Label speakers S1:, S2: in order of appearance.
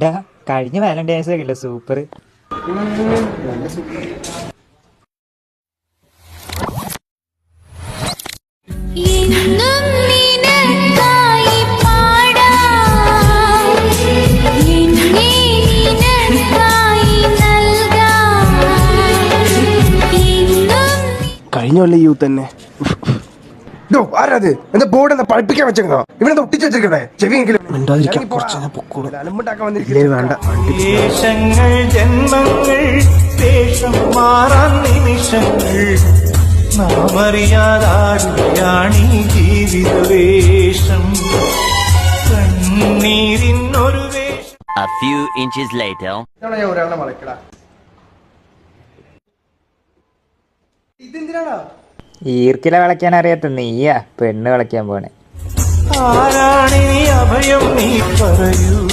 S1: ഡാ കഴിഞ്ഞ വാലന്റൈൻസ് ഒക്കെ ഇല്ല സൂപ്പർ.
S2: കഴിഞ്ഞ കൊല്ലം യൂത്ത് തന്നെ. ആരത് എന്താ ബോർഡ് എന്താ പഴിപ്പിക്കാൻ വെച്ചോ? ഇവിടെ ഒട്ടിച്ചു വെച്ചിരിക്കണേ ചെവിയെങ്കിലും വേണ്ട.
S3: ജന്മങ്ങൾ ദേശം മാറാൻ നിമിഷങ്ങൾ നാമറിയാതാടുകയാണീ ജീവിതവേഷം കണ്ണീരിനൊരു വേഷം.
S4: A few inches later.
S2: ഇതെന്തിനാടാ
S1: ഈർക്കില വിളയ്ക്കാൻ അറിയാത്ത നീയാ പെണ്ണ് വിളയ്ക്കാൻ പോണേ.
S3: ആരാണിനി അഭയം നീ പറയൂ.